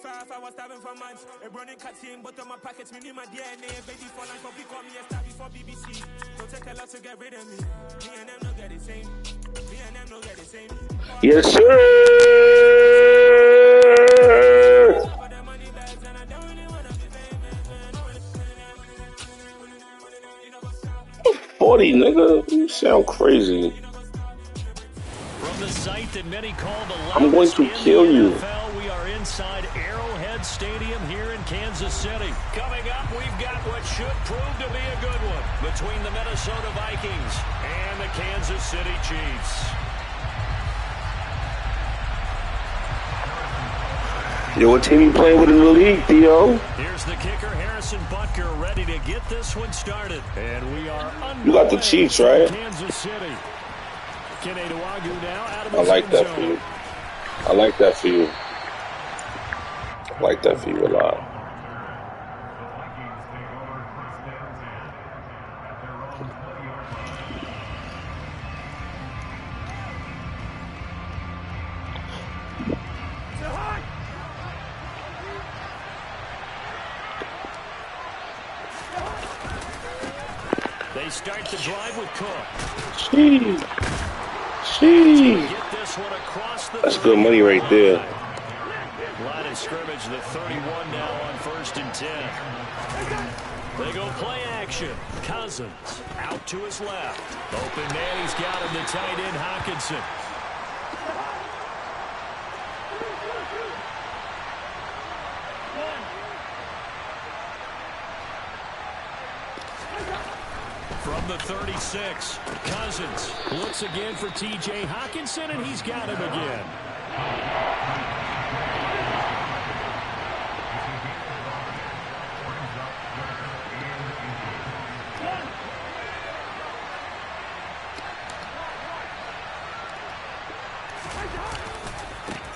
far I was starving for months. A running cut in, but on my pockets, me my DNA. Baby for life, but we call me a star before BBC. Don't take a lot to get rid of me. Me and them don't get the same. Me and them don't get the same. Yes, sir. 40, nigga. You sound crazy. From the site that many call the I'm going to kill you. NFL, we are inside Arrowhead Stadium here in Kansas City. Coming up, we've got what should prove to be a good one between the Minnesota Vikings and the Kansas City Chiefs. Yo, what team you playing with in the league, Theo? Here's the kicker, Harrison Butker, ready to get this one started. And we are underway. You got the Chiefs, right? Kansas City. Now out of I like that for you. I like that for you. I like that for you a lot. They start the drive with Cook. Jeez. That's good money right there. Line of scrimmage, the 31 now on 1st and 10. They go play action. Cousins out to his left. Open man, he's got him, the tight end, Hockenson. From the 36, Cousins looks again for T.J. Hockenson, and he's got him again.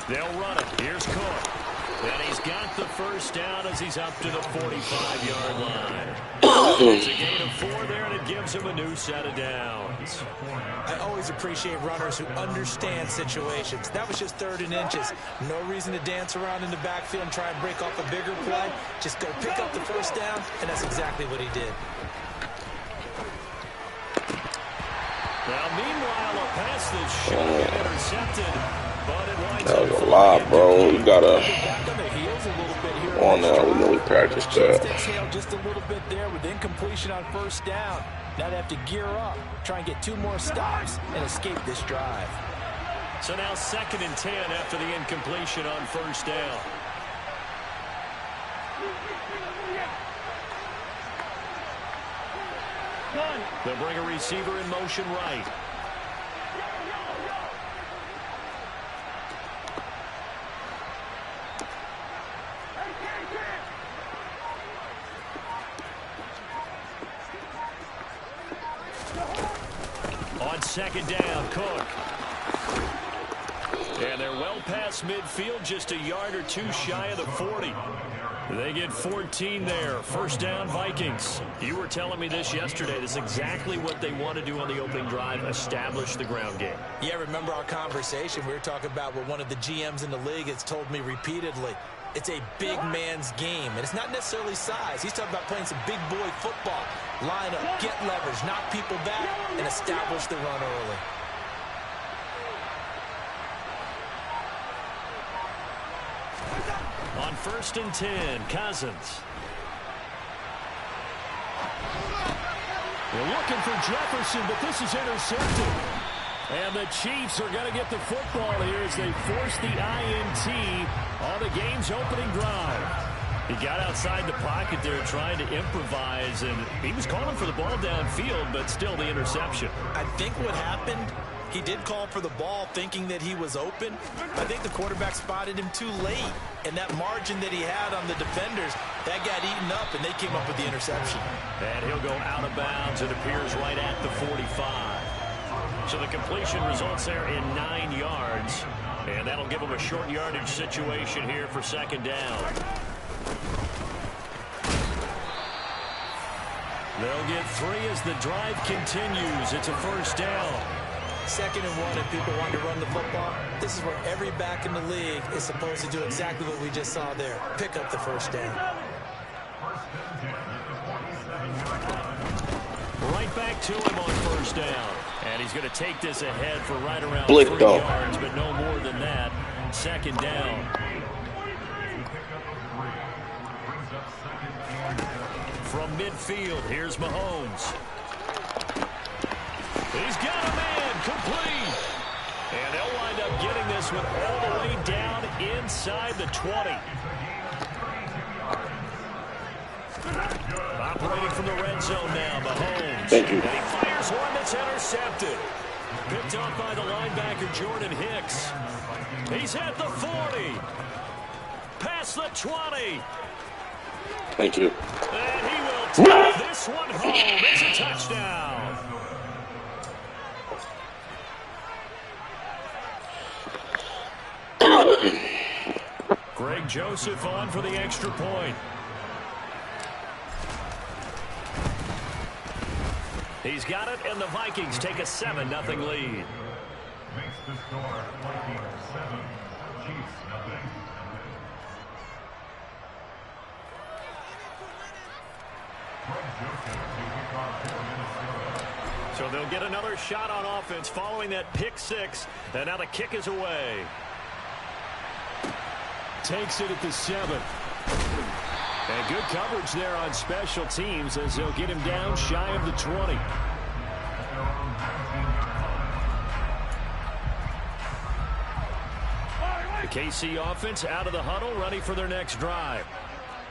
They'll run it. Here's Cook. And he's got the first down as he's up to the 45-yard line. It's a gain of 4 there, and it gives him a new set of downs. I always appreciate runners who understand situations. That was just 3rd and inches. No reason to dance around in the backfield and try and break off a bigger play. Just go pick up the first down, and that's exactly what he did. Now, meanwhile, a pass that should get intercepted. That was a lot, bro. You gotta on now. We know we practiced that. Just a little bit there with incompletion on 1st down. Now they have to gear up, try and get 2 more stops, and escape this drive. So now 2nd and 10 after the incompletion on 1st down. They'll bring a receiver in motion right. On 2nd down, Cook. And they're well past midfield, just a yard or 2 shy of the 40. They get 14 there. 1st down, Vikings. You were telling me this yesterday. This is exactly what they want to do on the opening drive, establish the ground game. Yeah, remember our conversation? We were talking about what one of the GMs in the league has told me repeatedly. It's a big man's game, and it's not necessarily size. He's talking about playing some big boy football. Line up, get leverage, knock people back, and establish the run early. On 1st and 10, Cousins. They're looking for Jefferson, but this is intercepted. And the Chiefs are going to get the football here as they force the INT on the game's opening drive. He got outside the pocket there trying to improvise, and he was calling for the ball downfield, but still the interception. I think what happened, he did call for the ball thinking that he was open. I think the quarterback spotted him too late, and that margin that he had on the defenders, that got eaten up, and they came up with the interception. And he'll go out of bounds. It appears right at the 45. So the completion results there in 9 yards. And that'll give them a short yardage situation here for 2nd down. They'll get 3 as the drive continues. It's a 1st down. 2nd and 1 and people want to run the football, this is where every back in the league is supposed to do exactly what we just saw there. Pick up the first down. Right back to him on first down. And he's going to take this ahead for right around 3 Blitz, though. yards, but no more than that. 2nd down. From midfield, here's Mahomes. He's got a man, complete. And they'll wind up getting this one all the way down inside the 20. Operating from the red zone now, Mahomes. Thank you. And he fires one that's intercepted. Picked off by the linebacker, Jordan Hicks. He's at the 40. Past the 20. Thank you. And he will take this one home. It's a touchdown. Greg Joseph on for the extra point. He's got it, and the Vikings take a 7-0 lead. Makes the score Vikings 7, Chiefs 0. So they'll get another shot on offense following that pick 6, and now the kick is away. Takes it at the 7. And good coverage there on special teams as they'll get him down shy of the 20. The KC offense out of the huddle, ready for their next drive.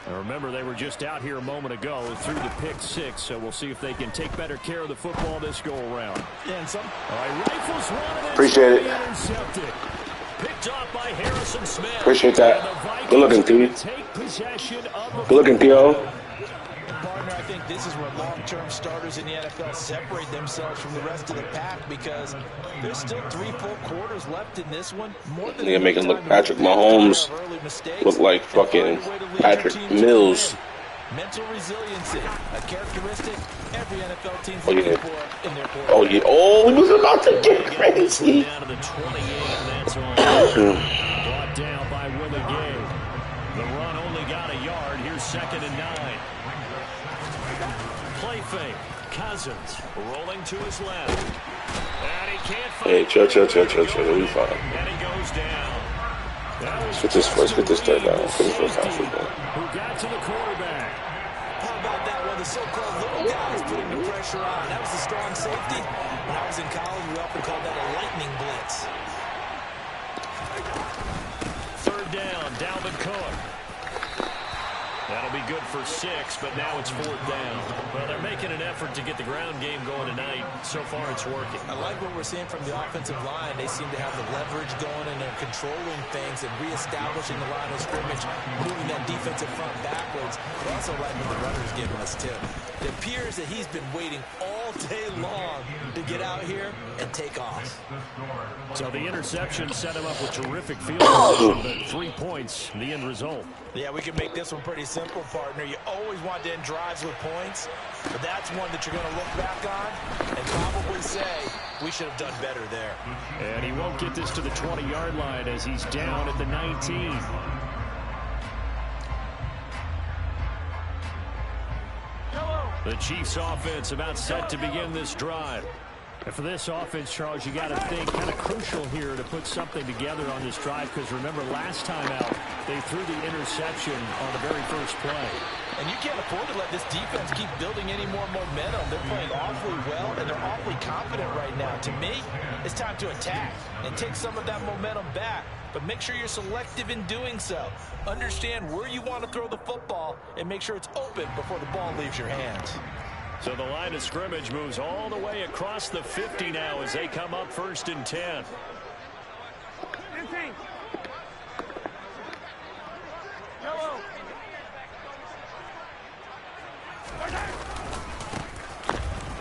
And remember, they were just out here a moment ago through the pick 6, so we'll see if they can take better care of the football this go-around. Yeah, and some... All right, rifles one, and Appreciate it. Intercepted. Picked off by Harrison Smith. Appreciate that. Good looking, Theo. Good looking, Theo. Partner, I think this is where long-term starters in the NFL separate themselves from the rest of the pack because there's still 3 full quarters left in this one. More than Nigga making look Patrick Mahomes look like fucking Patrick Mills. Mental resiliency, a characteristic every NFL team's Oh, looking yeah. for in their quarterback. Oh, yeah. Oh, he was about to get crazy. Down to the 28, and that's all. Brought down by Willie Gay. The run only got a yard. Here's 2nd and 9. Play fake. Cousins rolling to his left. And he can't find Hey, chill. We fine. And he goes down. Let's get this third down. Let's get this first half football. Who got to the quarterback. How about that one? The so-called little guys putting the pressure on. That was a strong safety. When I was in college, we often called that a lightning blitz. 3rd down, Dalvin Cook. That'll be good for 6, but now it's 4th down. Well, they're making an effort to get the ground game going tonight. So far, it's working. I like what we're seeing from the offensive line. They seem to have the leverage going, and they're controlling things and reestablishing the line of scrimmage, moving that defensive front backwards. I also like what the runner's giving us, too. It appears that he's been waiting all day long to get out here and take off. So the interception set him up with terrific field position, but 3 points, the end result. Yeah, we can make this one pretty simple, partner. You always want to end drives with points, but that's one that you're going to look back on and probably say, we should have done better there. And he won't get this to the 20-yard line as he's down at the 19. The Chiefs offense about set to begin this drive. And for this offense, Charles, you got to think kind of crucial here to put something together on this drive because remember last time out they threw the interception on the very first play. And you can't afford to let this defense keep building any more momentum. They're playing awfully well, and they're awfully confident right now. To me, it's time to attack and take some of that momentum back. But make sure you're selective in doing so. Understand where you want to throw the football and make sure it's open before the ball leaves your hands. So the line of scrimmage moves all the way across the 50 now as they come up 1st and 10.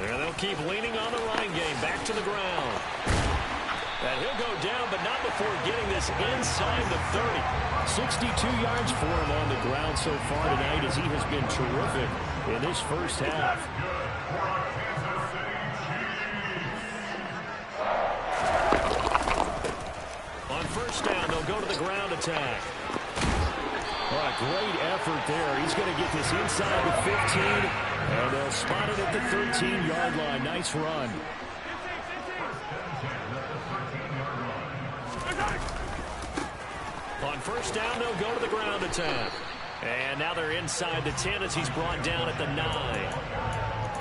And they'll keep leaning on the running game. Back to the ground. And he'll go down, but not before getting this inside the 30. 62 yards for him on the ground so far tonight as he has been terrific in this first half. down. They'll go to the ground attack. What a great effort there. He's going to get this inside the 15, and they'll spot it at the 13-yard line. Nice run. On first down, they'll go to the ground attack. And now they're inside the 10 as he's brought down at the 9.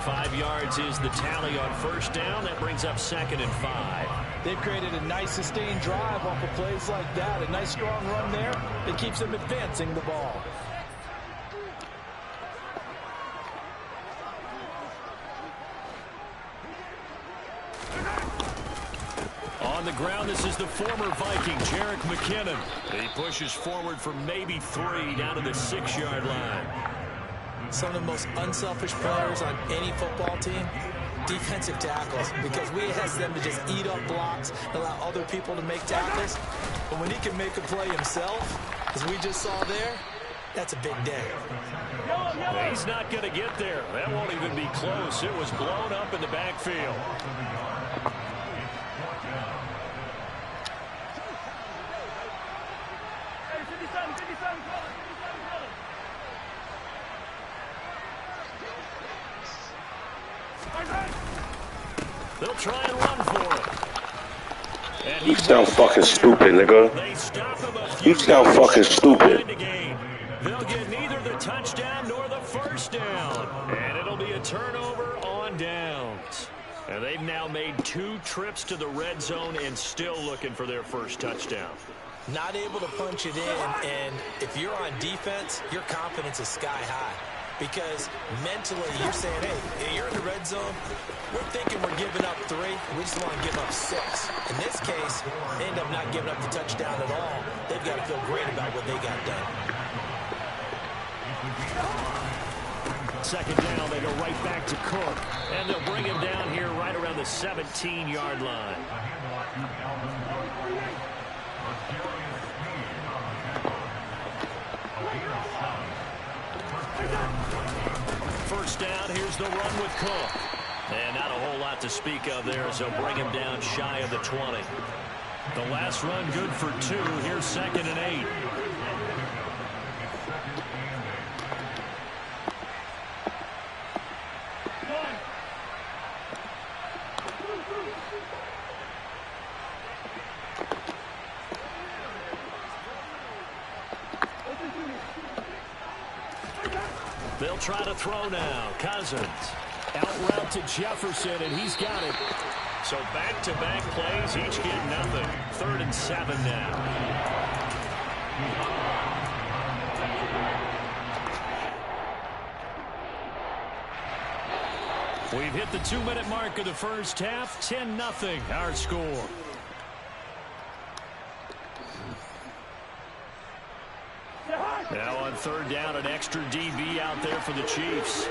5 yards is the tally on first down. That brings up 2nd and 5. They've created a nice sustained drive off of plays like that. A nice strong run there that keeps them advancing the ball. On the ground, this is the former Viking, Jerick McKinnon. He pushes forward for maybe 3 down to the 6-yard line. Some of the most unselfish players on any football team, defensive tackles, because we ask them to just eat up blocks, allow other people to make tackles. But when he can make a play himself, as we just saw there, that's a big day. He's not going to get there. That won't even be close. It was blown up in the backfield. They'll try and run for it. And you sound fucking stupid, nigga. You sound fucking stupid. They'll get neither the touchdown nor the first down. And it'll be a turnover on downs. And they've now made 2 trips to the red zone and still looking for their first touchdown. Not able to punch it in, and if you're on defense, your confidence is sky high. Because mentally, you're saying, hey, you're in the red zone. We're thinking we're giving up 3. We just want to give up 6. In this case, they end up not giving up the touchdown at all. They've got to feel great about what they got done. 2nd down, they go right back to Cook. And they'll bring him down here right around the 17-yard line. First down, here's the run with Cook. And not a whole lot to speak of there as they'll bring him down shy of the 20. The last run good for 2. Here's 2nd and 8. They'll try to throw now. Cousins. Out route to Jefferson, and he's got it. So back-to-back plays, each get nothing. 3rd and 7 now. We've hit the 2-minute mark of the first half. 10-0, our score. Now on 3rd down, an extra DB out there for the Chiefs.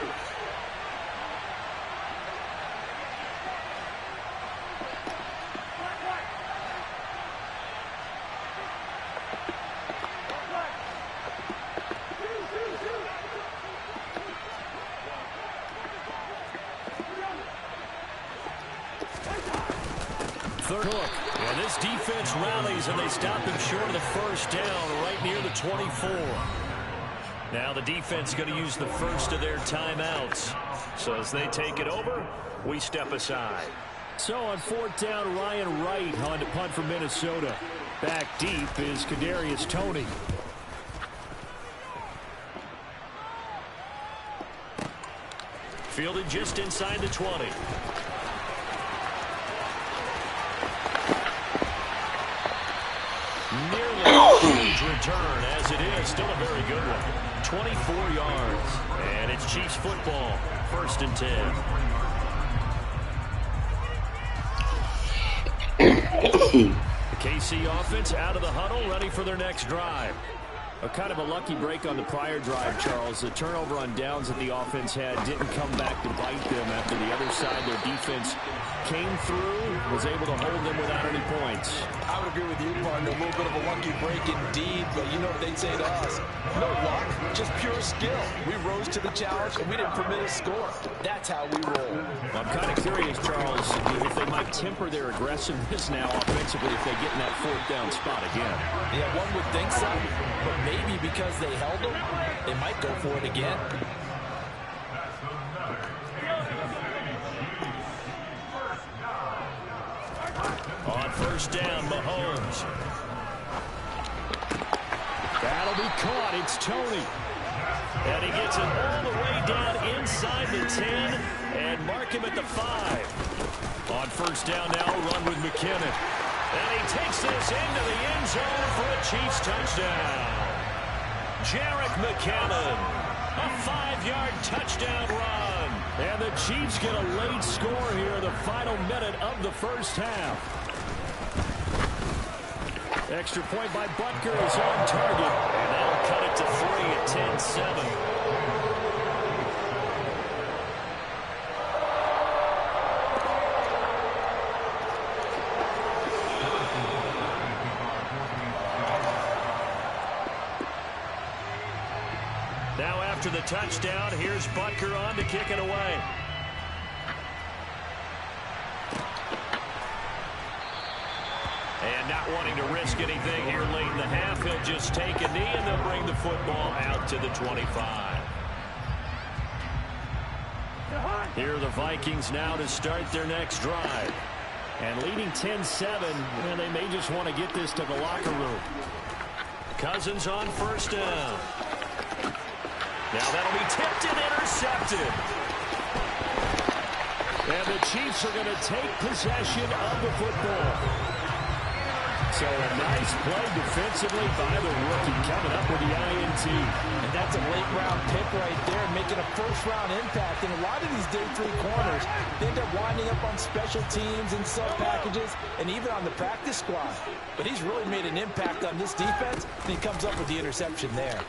Third hook. And this defense rallies, and they stop him short of the first down right near the 24. Now the defense going to use the first of their timeouts. So as they take it over, we step aside. So on 4th down, Ryan Wright on to punt for Minnesota. Back deep is Kadarius Toney. Fielded just inside the 20. Nearly a huge return, as it is. Still a very good one. 24 yards. And it's Chiefs football. 1st and 10. The KC offense out of the huddle, ready for their next drive. A kind of a lucky break on the prior drive, Charles. The turnover on downs that the offense had didn't come back to bite them after the other side. Their defense came through, was able to hold them without any points. I would agree with you, partner. A little bit of a lucky break indeed, but you know what they'd say to us. No luck, just pure skill. We rose to the challenge, and we didn't permit a score. That's how we roll. Well, I'm kind of curious, Charles, if they might temper their aggressiveness now offensively if they get in that fourth down spot again. Yeah, one would think so, but maybe because they held them, they might go for it again. On first down, Mahomes. That'll be caught. It's Tony. And he gets it all the way down inside the 10 and mark him at the 5. On first down now, run with McKinnon. And he takes this into the end zone for a Chiefs touchdown. Jerick McKinnon, a 5-yard touchdown run. And the Chiefs get a late score here in the final minute of the first half. Extra point by Butker is on target. And that'll cut it to 3 at 10-7. Now after the touchdown, here's Butker on to kick it away. And not wanting to risk anything here late in the half, he'll just take a knee and they'll bring the football out to the 25. Here are the Vikings now to start their next drive. And leading 10-7, and they may just want to get this to the locker room. Cousins on first down. Now that'll be tipped and intercepted. And the Chiefs are going to take possession of the football. So a nice play defensively by the rookie coming up with the INT. And that's a late-round pick right there, making a first-round impact. And a lot of these day 3 corners, they end up winding up on special teams and sub-packages and even on the practice squad. But he's really made an impact on this defense, and he comes up with the interception there.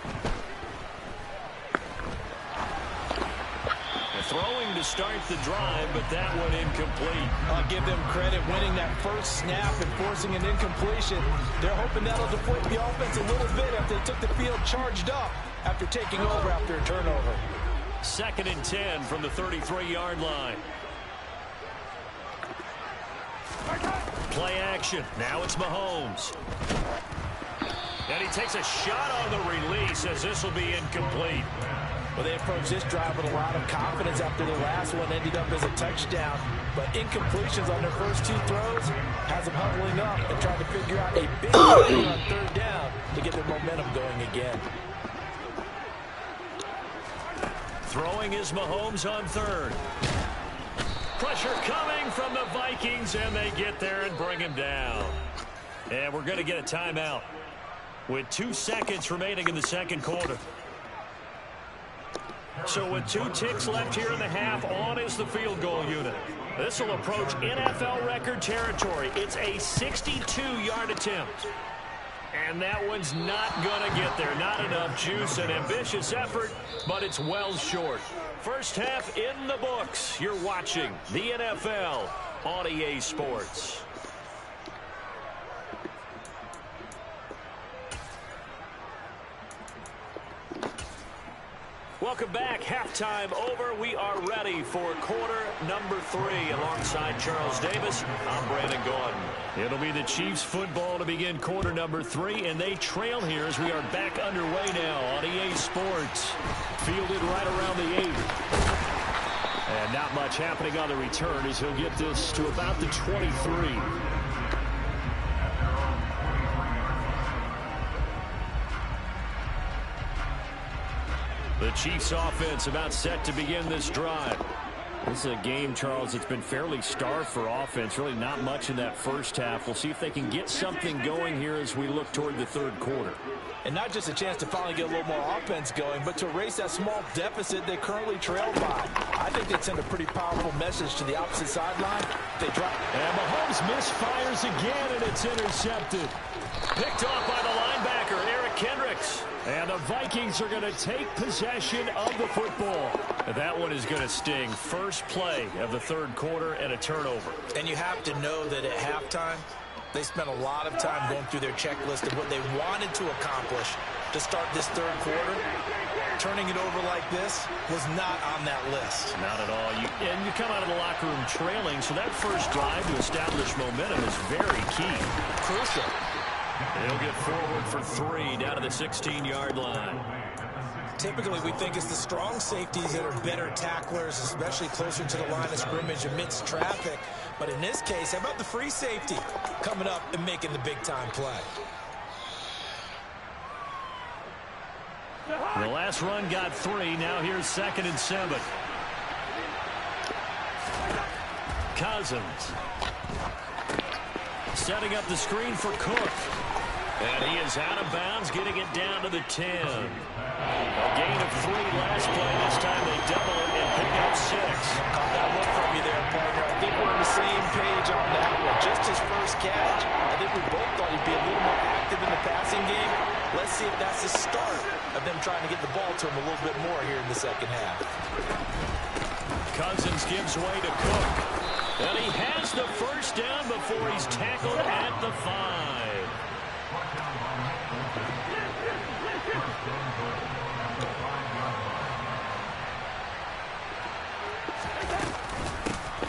Throwing to start the drive, but that one incomplete. I'll give them credit winning that first snap and forcing an incompletion. They're hoping that'll deflate the offense a little bit after they took the field charged up after taking over after a turnover. 2nd and 10 from the 33-yard line. Play action. Now it's Mahomes. And he takes a shot on the release as this will be incomplete. Well, they approached this drive with a lot of confidence after the last one ended up as a touchdown. But incompletions on their first 2 throws has them huddling up and trying to figure out a big play on 3rd down to get their momentum going again. Throwing is Mahomes on 3rd. Pressure coming from the Vikings, and they get there and bring him down. And we're going to get a timeout with 2 seconds remaining in the 2nd quarter. So with 2 ticks left here in the half, on is the field goal unit. This will approach NFL record territory. It's a 62-yard attempt. And that one's not going to get there. Not enough juice. An ambitious effort, but it's well short. First half in the books. You're watching the NFL on EA Sports. Welcome back. Halftime over. We are ready for quarter number 3. Alongside Charles Davis, I'm Brandon Gordon. It'll be the Chiefs football to begin quarter number 3, and they trail here as we are back underway now on EA Sports. Fielded right around the 8. And not much happening on the return as he'll get this to about the 23. The Chiefs offense about set to begin this drive. This is a game, Charles, that's been fairly starved for offense. Really not much in that first half. We'll see if they can get something going here as we look toward the 3rd quarter. And not just a chance to finally get a little more offense going, but to erase that small deficit they currently trail by. I think they'd send a pretty powerful message to the opposite sideline. They drop. And Mahomes misfires again, and it's intercepted. Picked off by the linebacker, Eric Kendricks. And the Vikings are going to take possession of the football. That one is going to sting. First play of the 3rd quarter and a turnover. And you have to know that at halftime, they spent a lot of time going through their checklist of what they wanted to accomplish to start this 3rd quarter. Turning it over like this was not on that list. Not at all. And you come out of the locker room trailing, so that first drive to establish momentum is very key. Crucial. He'll get forward for 3 down to the 16-yard line. Typically, we think it's the strong safeties that are better tacklers, especially closer to the line of scrimmage amidst traffic. But in this case, how about the free safety coming up and making the big-time play? The last run got 3. Now here's 2nd and 7. Cousins. Setting up the screen for Cook. And he is out of bounds, getting it down to the 10. A gain of 3 last play. This time they double it and pick up 6. Caught that look from you there, partner. I think we're on the same page on that one. Just his first catch. I think we both thought he'd be a little more active in the passing game. Let's see if that's the start of them trying to get the ball to him a little bit more here in the second half. Cousins gives way to Cook. And he has the first down before he's tackled at the 5.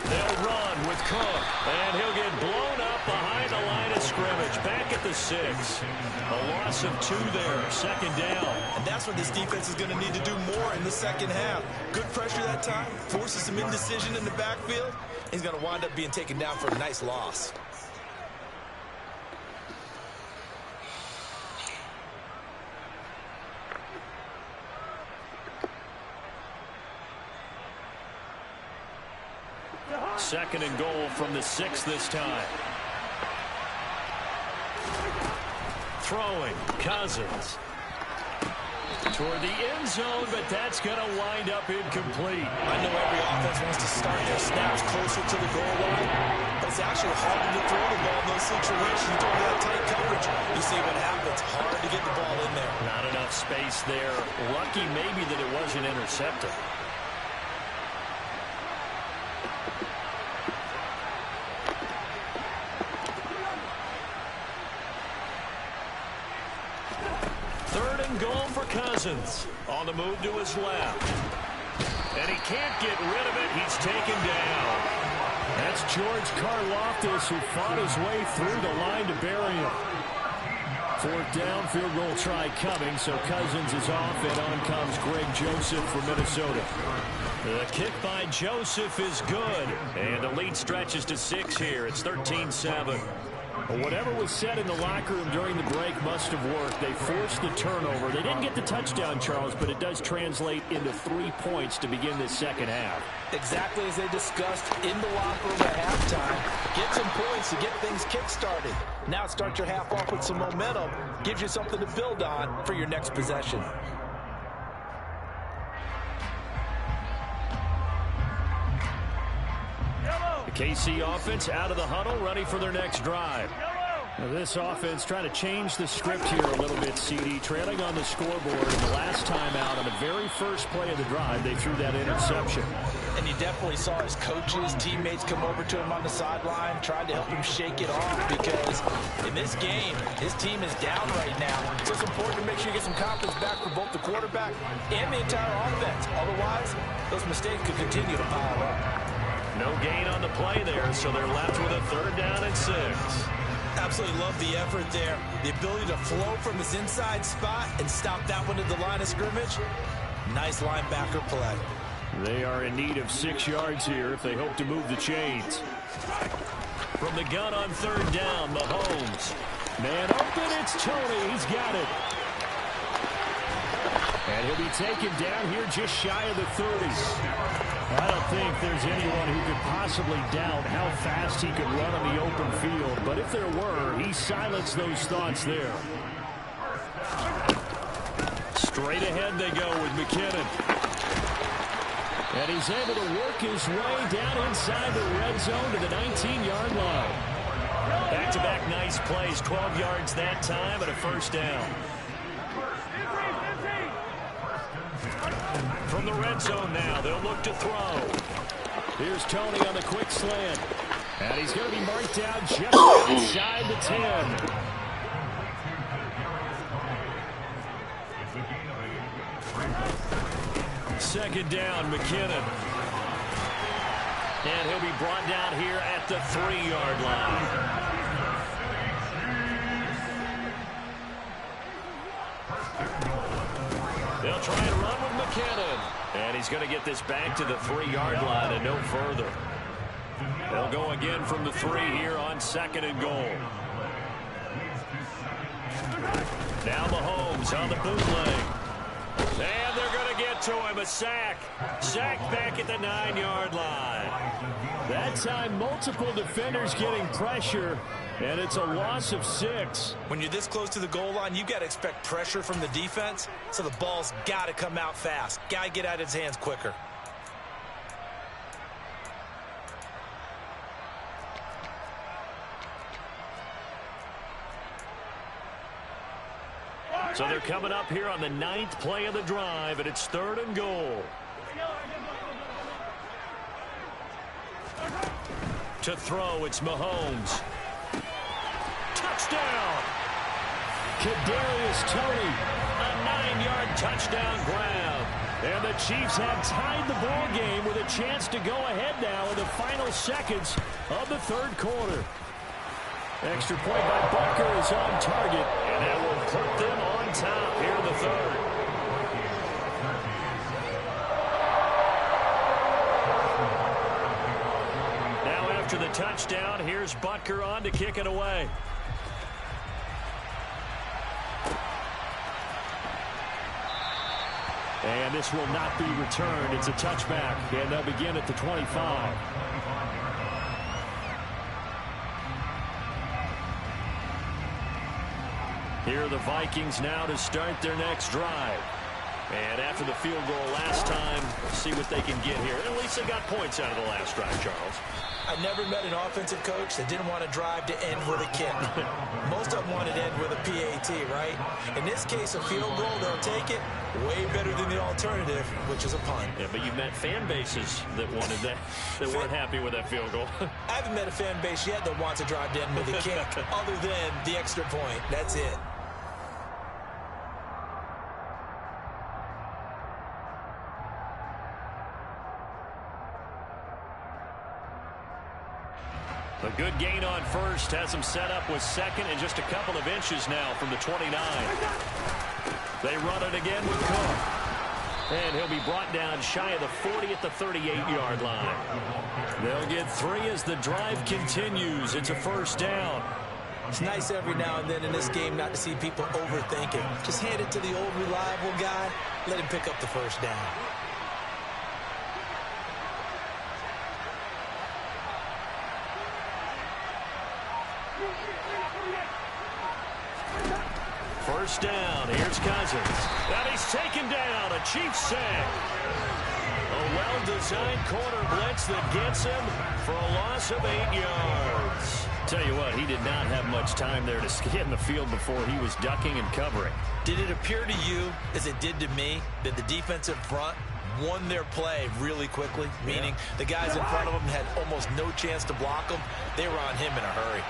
They'll run with Cook, and he'll get blown up behind the line of scrimmage. Back at the 6. A loss of 2 there, 2nd down. And that's what this defense is going to need to do more in the second half. Good pressure that time, forces some indecision in the backfield. He's going to wind up being taken down for a nice loss. Second and goal from the 6 this time. Throwing, Cousins. Toward the end zone, but that's going to wind up incomplete. I know every offense wants to start their snaps closer to the goal line, but it's actually harder to throw the ball in those situations. You don't have tight coverage. You see what happens. Hard to get the ball in there. Not enough space there. Lucky maybe that it wasn't intercepted. Cousins on the move to his left. And he can't get rid of it. He's taken down. That's George Karlaftis, who fought his way through the line to bury him. 4th down, field goal try coming, so Cousins is off, and on comes Greg Joseph from Minnesota. The kick by Joseph is good, and the lead stretches to 6 here. It's 13-7. Whatever was said in the locker room during the break must have worked. They forced the turnover. They didn't get the touchdown, Charles, but it does translate into 3 points to begin this second half. Exactly as they discussed in the locker room at halftime. Get some points to get things kick-started. Now start your half off with some momentum. Gives you something to build on for your next possession. The KC offense out of the huddle, ready for their next drive. Now this offense trying to change the script here a little bit, CD. Trailing on the scoreboard, and the last time out on the very first play of the drive, they threw that interception. And you definitely saw his coaches, teammates come over to him on the sideline, tried to help him shake it off, because in this game, his team is down right now. So it's important to make sure you get some confidence back for both the quarterback and the entire offense. Otherwise, those mistakes could continue to pile up. No gain on the play there, so they're left with a 3rd down and 6. Absolutely love the effort there. The ability to flow from his inside spot and stop that one at the line of scrimmage. Nice linebacker play. They are in need of 6 yards here if they hope to move the chains. From the gun on 3rd down, Mahomes. Man open, it's Tony. He's got it. And he'll be taken down here just shy of the 30s. I don't think there's anyone who could possibly doubt how fast he could run on the open field. But if there were, he silenced those thoughts there. Straight ahead they go with McKinnon. And he's able to work his way down inside the red zone to the 19-yard line. Back-to-back nice plays, 12 yards that time and a 1st down. From the red zone now, they'll look to throw. Here's Tony on the quick slant. And he's going to be marked out just outside the 10. Second down, McKinnon. And he'll be brought down here at the 3-yard line. They'll try and run with McKinnon. And he's going to get this back to the 3-yard line and no further. They'll go again from the 3 here on 2nd and goal. Now Mahomes on the bootleg. And they're going to get to him. A sack. Sack back at the 9-yard line. That time, multiple defenders getting pressure, and it's a loss of 6. When you're this close to the goal line, you got to expect pressure from the defense, so the ball's got to come out fast. Got to get out of his hands quicker. So they're coming up here on the 9th play of the drive, and it's 3rd and goal. To throw, it's Mahomes. Touchdown! Kadarius Toney, a 9-yard touchdown grab. And the Chiefs have tied the ball game with a chance to go ahead now in the final seconds of the 3rd quarter. Extra point by Butker is on target, and that will put them on top here in the 3rd. Now after the touchdown, here's Butker on to kick it away. And this will not be returned. It's a touchback, and they'll begin at the 25. Here are the Vikings now to start their next drive. And after the field goal last time, see what they can get here. At least they got points out of the last drive, Charles. I never met an offensive coach that didn't want to drive to end with a kick. Most of them wanted to end with a PAT, right? In this case, a field goal, they'll take it. Way better than the alternative, which is a punt. Yeah, but you've met fan bases that wanted that, that weren't happy with that field goal. I haven't met a fan base yet that wants to drive to end with a kick, other than the extra point. That's it. A good gain on first has him set up with 2nd and just a couple of inches now from the 29. They run it again with Cook. And he'll be brought down shy of the 40 at the 38-yard line. They'll get 3 as the drive continues. It's a 1st down. It's nice every now and then in this game not to see people overthink it. Just hand it to the old reliable guy. Let him pick up the 1st down. First down, here's Cousins. And he's taken down, a Chiefs sack. A well-designed corner blitz that gets him for a loss of 8 yards. Tell you what, he did not have much time there to get in the field before he was ducking and covering. Did it appear to you, as it did to me, that the defensive front won their play really quickly? Meaning the guys in front of them had almost no chance to block him. They were on him in a hurry.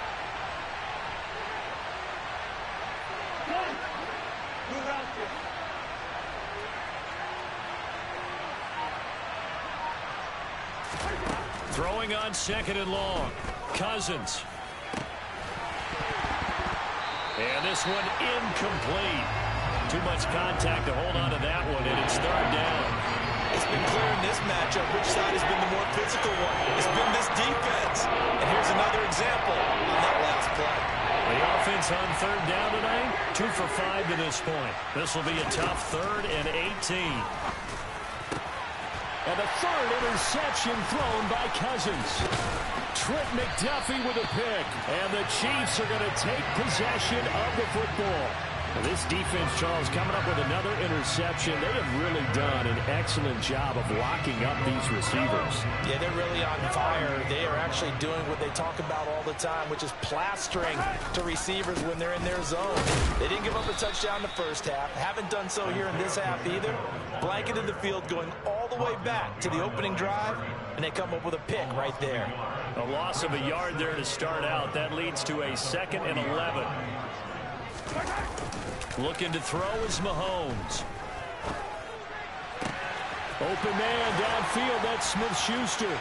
Throwing on 2nd and long. Cousins. And this one incomplete. Too much contact to hold on to that one, and it's 3rd down. It's been clear in this matchup which side has been the more physical one. It's been this defense. And here's another example on that last play. The offense on 3rd down tonight, 2 for 5 to this point. This will be a tough 3rd and 18. And the 3rd interception thrown by Cousins. Trent McDuffie with a pick. And the Chiefs are going to take possession of the football. This defense, Charles, coming up with another interception. They have really done an excellent job of locking up these receivers. Yeah, they're really on fire. They are actually doing what they talk about all the time, which is plastering to receivers when they're in their zone. They didn't give up a touchdown in the first half. Haven't done so here in this half either. Blanketed the field going all the way back to the opening drive, and they come up with a pick right there. A loss of a yard there to start out. That leads to a 2nd and 11. Looking to throw is Mahomes. Open man downfield. That's Smith-Schuster.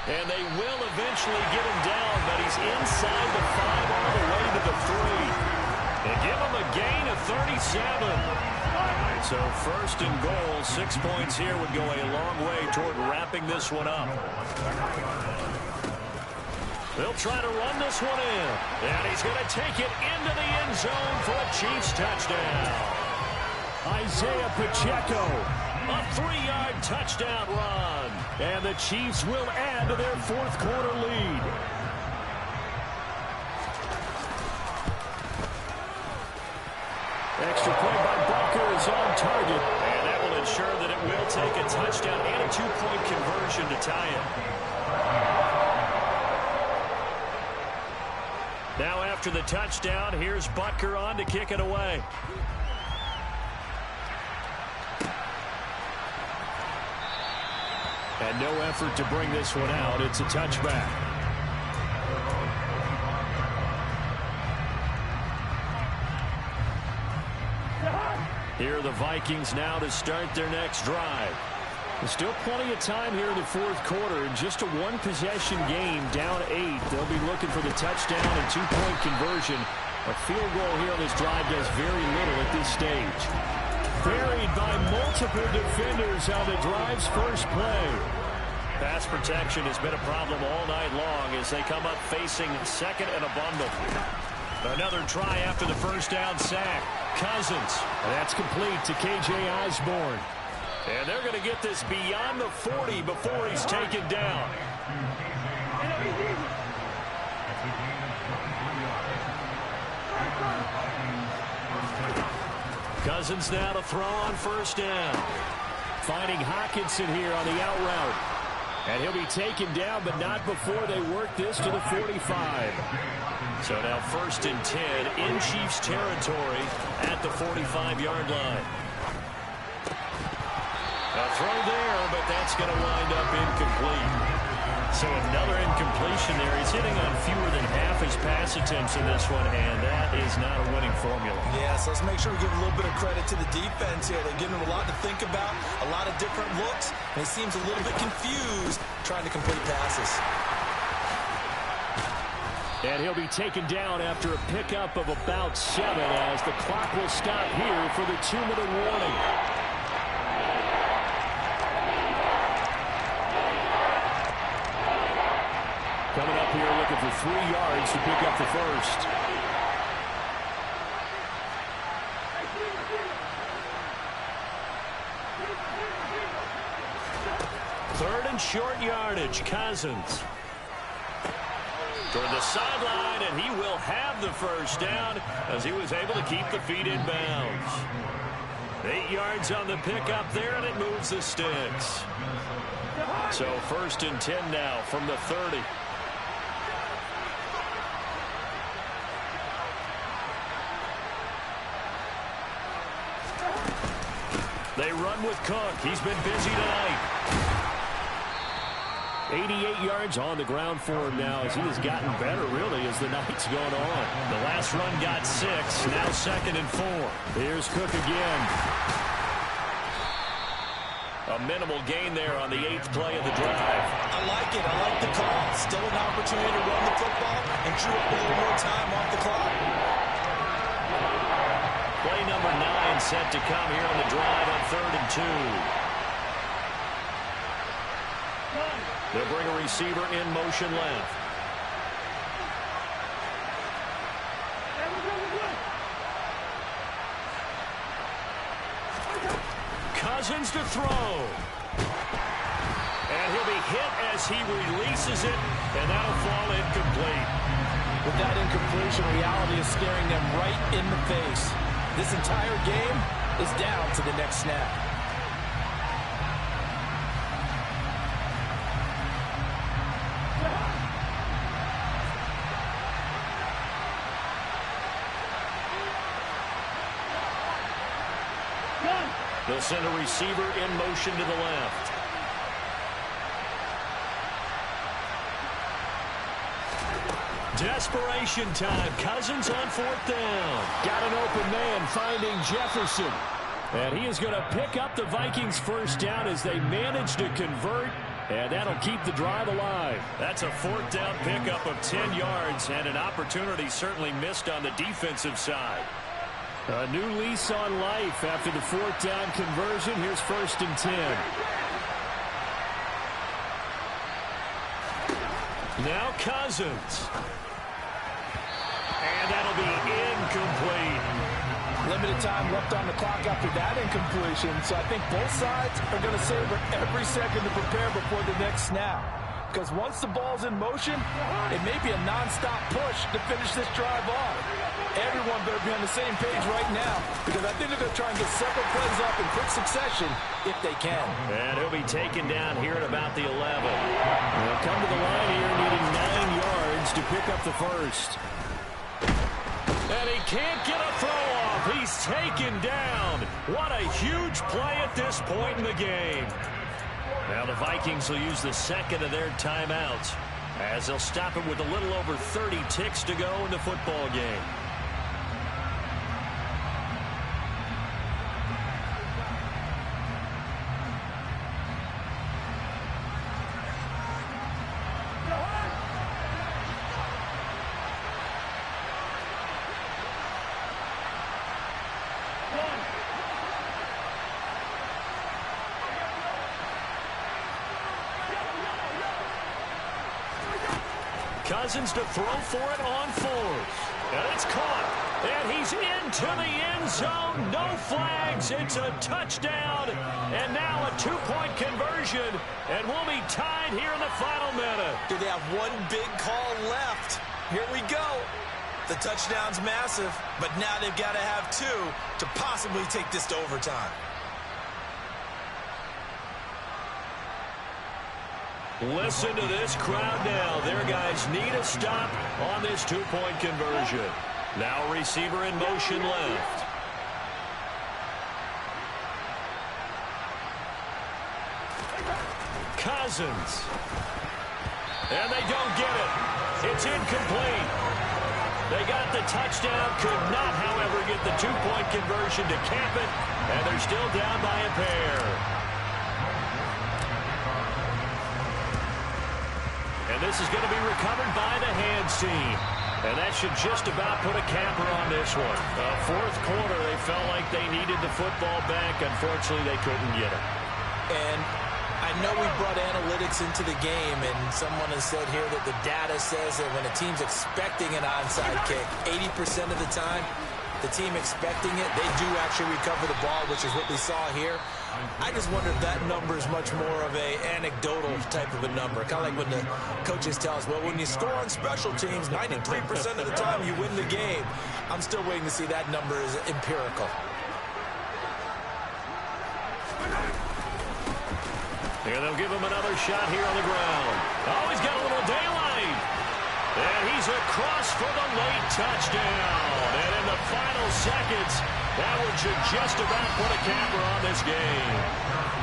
And they will eventually get him down, but he's inside the 5 all the way to the 3. They give him a gain of 37. So first and goal, 6 points here would go a long way toward wrapping this one up. They'll try to run this one in. And he's going to take it into the end zone for a Chiefs touchdown. Isaiah Pacheco, a 3-yard touchdown run. And the Chiefs will add to their fourth quarter lead. Extra point by Bucker is on target. And that will ensure that it will take a touchdown and a 2-point conversion to tie it. Now after the touchdown, here's Bucker on to kick it away. And no effort to bring this one out. It's a touchback. Here are the Vikings now to start their next drive. There's still plenty of time here in the fourth quarter. In just a one-possession game, down 8. They'll be looking for the touchdown and 2-point conversion. A field goal here on this drive does very little at this stage. Buried by multiple defenders on the drive's first play. Pass protection has been a problem all night long as they come up facing second and a bundle. Another try after the first down sack. Cousins. And that's complete to K.J. Osborne. And they're going to get this beyond the 40 before he's taken down. Cousins now to throw on first down. Finding Hockenson here on the out route. And he'll be taken down, but not before they work this to the 45. So now first and 10 in Chiefs territory at the 45-yard line. A throw there, but that's going to wind up incomplete. So another incompletion there. He's hitting on fewer than half his pass attempts in this one, and that is not a winning formula. Yeah, so let's make sure we give a little bit of credit to the defense here. They're giving him a lot to think about, a lot of different looks, and he seems a little bit confused trying to complete passes. And he'll be taken down after a pickup of about 7 as the clock will stop here for the 2-minute warning. Coming up here looking for 3 yards to pick up the first. Third and short yardage. Cousins. Toward the sideline, and he will have the first down as he was able to keep the feet in bounds. 8 yards on the pickup there, and it moves the sticks. So first and 10 now from the 30. They run with Cook. He's been busy tonight. 88 yards on the ground for him now as he has gotten better, really, as the night's going on. The last run got 6. Now second and 4. Here's Cook again. A minimal gain there on the 8th play of the drive. I like it. I like the call. Still an opportunity to run the football and chew up a little more time off the clock. Play number 9 set to come here on the drive on 3rd and 2. They'll bring a receiver in motion left. Cousins to throw. And he'll be hit as he releases it, and that'll fall incomplete. With that incompletion, reality is staring them right in the face. This entire game is down to the next snap. They'll send a receiver in motion to the left. Desperation time. Cousins on 4th down. Got an open man finding Jefferson. And he is going to pick up the Vikings' first down as they manage to convert. And that'll keep the drive alive. That's a fourth down pickup of 10 yards and an opportunity certainly missed on the defensive side. A new lease on life after the fourth down conversion. Here's 1st and 10. Now Cousins. And that'll be incomplete. Limited time left on the clock after that incompletion, so I think both sides are going to savor every second to prepare before the next snap. Because once the ball's in motion, it may be a non-stop push to finish this drive off. Everyone better be on the same page right now, because I think they're going to try and get several plays off in quick succession if they can. And he'll be taken down here at about the 11. They'll come to the line here needing 9 yards to pick up the first. And he can't get a throw off. He's taken down. What a huge play at this point in the game. Now the Vikings will use the second of their timeouts as they'll stop it with a little over 30 ticks to go in the football game. Cousins to throw for it on 4th. And it's caught. And he's into the end zone. No flags. It's a touchdown. And now a 2-point conversion. And we'll be tied here in the final minute. Do they have one big call left? Here we go. The touchdown's massive, but now they've got to have 2 to possibly take this to overtime. Listen to this crowd now. Their guys need a stop on this 2-point conversion. Now a receiver in motion left. Cousins. And they don't get it. It's incomplete. They got the touchdown, could not, however, get the 2-point conversion to cap it, and they're still down by a pair. And this is going to be recovered by the hands team. And that should just about put a capper on this one. Fourth quarter, they felt like they needed the football back. Unfortunately, they couldn't get it. And I know we brought analytics into the game, and someone has said here that the data says that when a team's expecting an onside kick, 80% of the time, the team expecting it, they do actually recover the ball, which is what we saw here. I just wonder if that number is much more of a anecdotal type of a number. Kind of like when the coaches tell us, well, when you score on special teams, 93% of the time you win the game. I'm still waiting to see that number is empirical. Here they'll give him another shot here on the ground. Oh, he's got a little daylight. And he's across for the late touchdown. And in the final seconds, that one should just about put a capper on this game.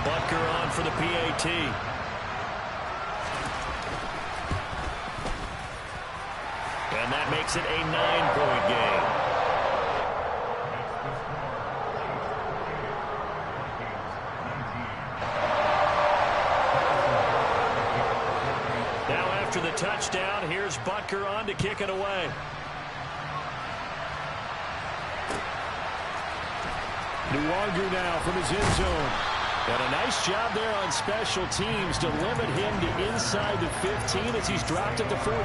Butker on for the PAT. And that makes it a 9-point game. Now after the touchdown, here's Butker on to kick it away. Nuwagu now from his end zone. And a nice job there on special teams to limit him to inside the 15 as he's dropped at the 14.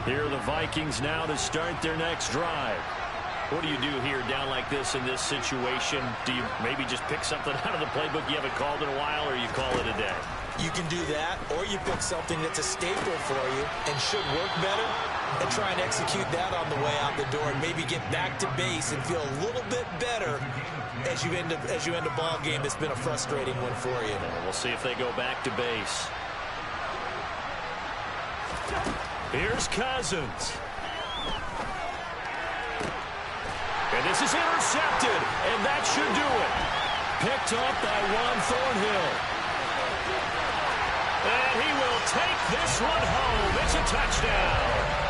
Here are the Vikings now to start their next drive. What do you do here down like this in this situation? Do you maybe just pick something out of the playbook you haven't called in a while, or you call it a day? You can do that, or you pick something that's a staple for you and should work better and try and execute that on the way out the door and maybe get back to base and feel a little bit better as you end a ball game that's been a frustrating one for you. We'll see if they go back to base. Here's Cousins. And this is intercepted, and that should do it. Picked up by Juan Thornhill. And he will take this one home. It's a touchdown.